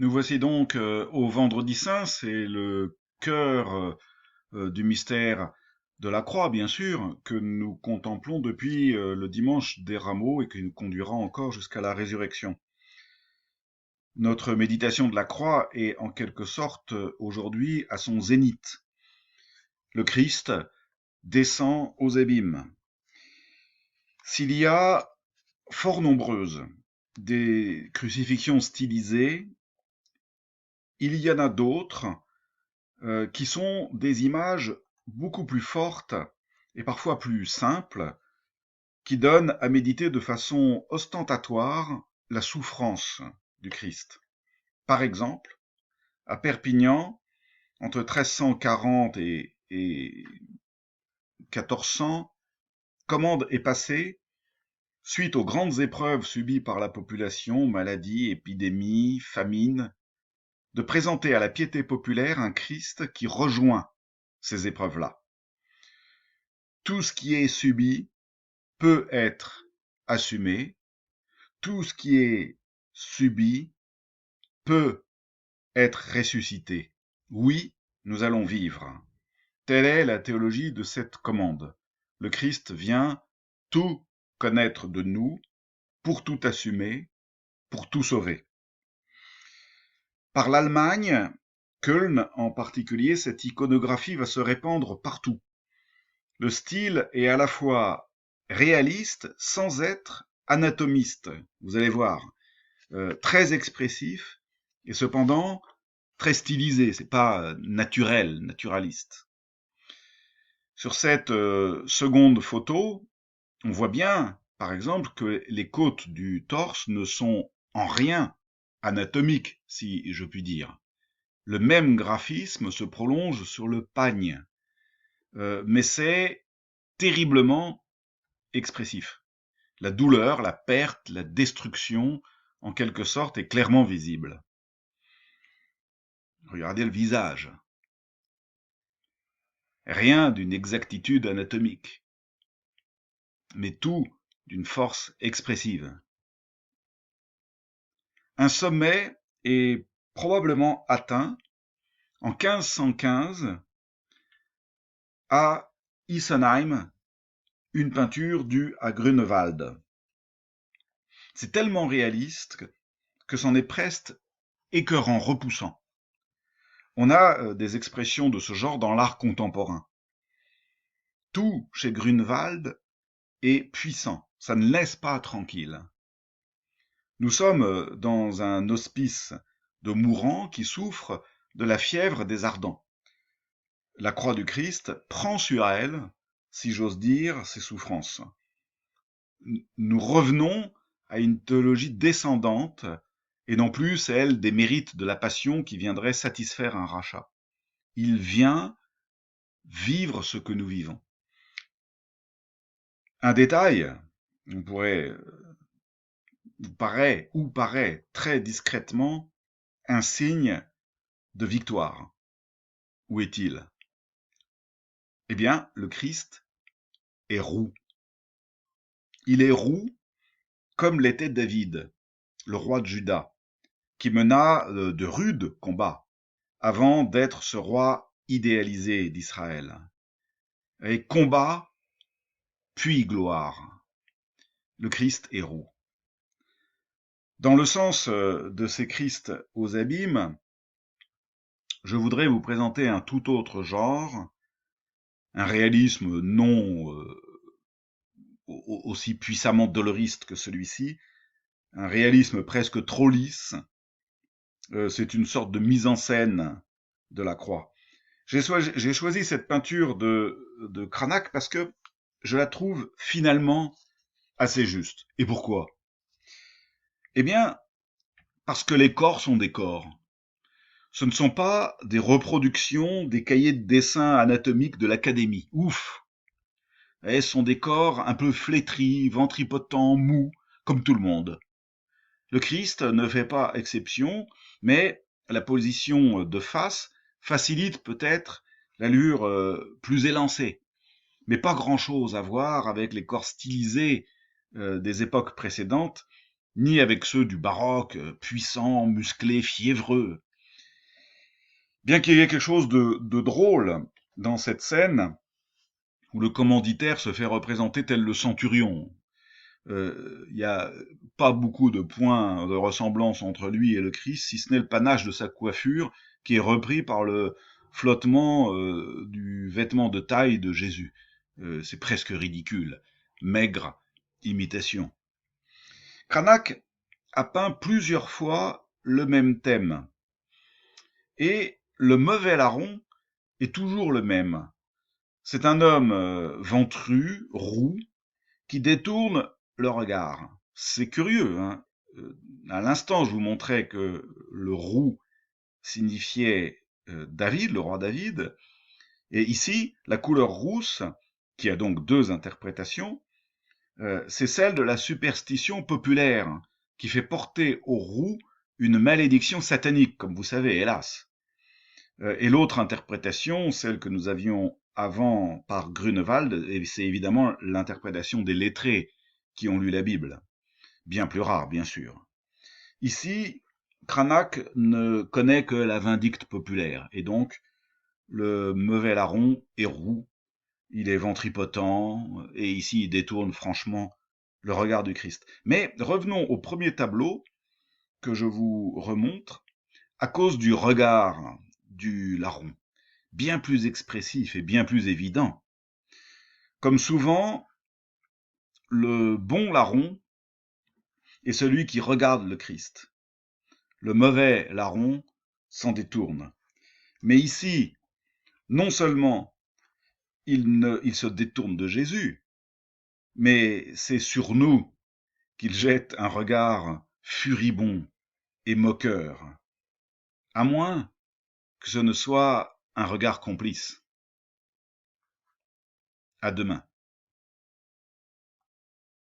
Nous voici donc au Vendredi Saint, c'est le cœur du mystère de la croix, bien sûr, que nous contemplons depuis le dimanche des Rameaux et qui nous conduira encore jusqu'à la résurrection. Notre méditation de la croix est en quelque sorte aujourd'hui à son zénith. Le Christ descend aux abîmes. S'il y a fort nombreuses des crucifixions stylisées, il y en a d'autres qui sont des images beaucoup plus fortes et parfois plus simples, qui donnent à méditer de façon ostentatoire la souffrance du Christ. Par exemple, à Perpignan, entre 1340 et 1400, commande est passée, suite aux grandes épreuves subies par la population, maladies, épidémies, famines, de présenter à la piété populaire un Christ qui rejoint ces épreuves-là. Tout ce qui est subi peut être assumé, tout ce qui est subi peut être ressuscité. Oui, nous allons vivre. Telle est la théologie de cette commande. Le Christ vient tout connaître de nous, pour tout assumer, pour tout sauver. Par l'Allemagne, Köln en particulier, cette iconographie va se répandre partout. Le style est à la fois réaliste sans être anatomiste, vous allez voir, très expressif et cependant très stylisé, c'est pas naturel, naturaliste. Sur cette seconde photo, on voit bien, par exemple, que les côtes du torse ne sont en rien anatomiques, si je puis dire. Le même graphisme se prolonge sur le pagne, mais c'est terriblement expressif. La douleur, la perte, la destruction, en quelque sorte, est clairement visible. Regardez le visage. Rien d'une exactitude anatomique, mais tout d'une force expressive. Un sommet est probablement atteint en 1515 à Isenheim, une peinture due à Grunewald. C'est tellement réaliste que c'en est presque écœurant, repoussant. On a des expressions de ce genre dans l'art contemporain. Tout chez Grunewald est puissant, ça ne laisse pas tranquille. Nous sommes dans un hospice de mourants qui souffrent de la fièvre des ardents. La croix du Christ prend sur elle, si j'ose dire, ses souffrances. Nous revenons à une théologie descendante et non plus celle des mérites de la passion qui viendrait satisfaire un rachat. Il vient vivre ce que nous vivons. Un détail, on pourrait, paraît très discrètement un signe de victoire. Où est-il? Eh bien, le Christ est roux. Il est roux comme l'était David, le roi de Juda, qui mena de rudes combats avant d'être ce roi idéalisé d'Israël. Et combat, puis gloire. Le Christ est roux. Dans le sens de ces Christ aux abîmes, je voudrais vous présenter un tout autre genre, un réalisme non aussi puissamment doloriste que celui-ci, un réalisme presque trop lisse. C'est une sorte de mise en scène de la croix. J'ai choisi cette peinture de Cranach parce que je la trouve finalement assez juste. Et pourquoi? Eh bien, parce que les corps sont des corps. Ce ne sont pas des reproductions des cahiers de dessin anatomiques de l'académie. Ouf! Ce sont des corps un peu flétris, ventripotents, mous, comme tout le monde. Le Christ ne fait pas exception, mais la position de face facilite peut-être l'allure plus élancée. Mais pas grand-chose à voir avec les corps stylisés des époques précédentes ni avec ceux du baroque, puissants, musclés, fiévreux. Bien qu'il y ait quelque chose de drôle dans cette scène, où le commanditaire se fait représenter tel le centurion. Il n'y a pas beaucoup de points de ressemblance entre lui et le Christ, si ce n'est le panache de sa coiffure, qui est repris par le flottement du vêtement de taille de Jésus. C'est presque ridicule. Maigre imitation. Cranach a peint plusieurs fois le même thème. Et le mauvais larron est toujours le même. C'est un homme ventru, roux, qui détourne le regard. C'est curieux, hein. À l'instant, je vous montrais que le roux signifiait David, le roi David, et ici, la couleur rousse, qui a donc deux interprétations, c'est celle de la superstition populaire, qui fait porter au roux une malédiction satanique, comme vous savez, hélas. Et l'autre interprétation, celle que nous avions avant par Grunewald, et c'est évidemment l'interprétation des lettrés qui ont lu la Bible. Bien plus rare, bien sûr. Ici, Cranach ne connaît que la vindicte populaire, et donc le mauvais larron est roux, il est ventripotent, et ici il détourne franchement le regard du Christ. Mais revenons au premier tableau que je vous remontre, à cause du regard du larron, bien plus expressif et bien plus évident. Comme souvent, le bon larron est celui qui regarde le Christ. Le mauvais larron s'en détourne. Mais ici, non seulement il se détourne de Jésus, mais c'est sur nous qu'il jette un regard furibond et moqueur, à moins que ce ne soit un regard complice. À demain.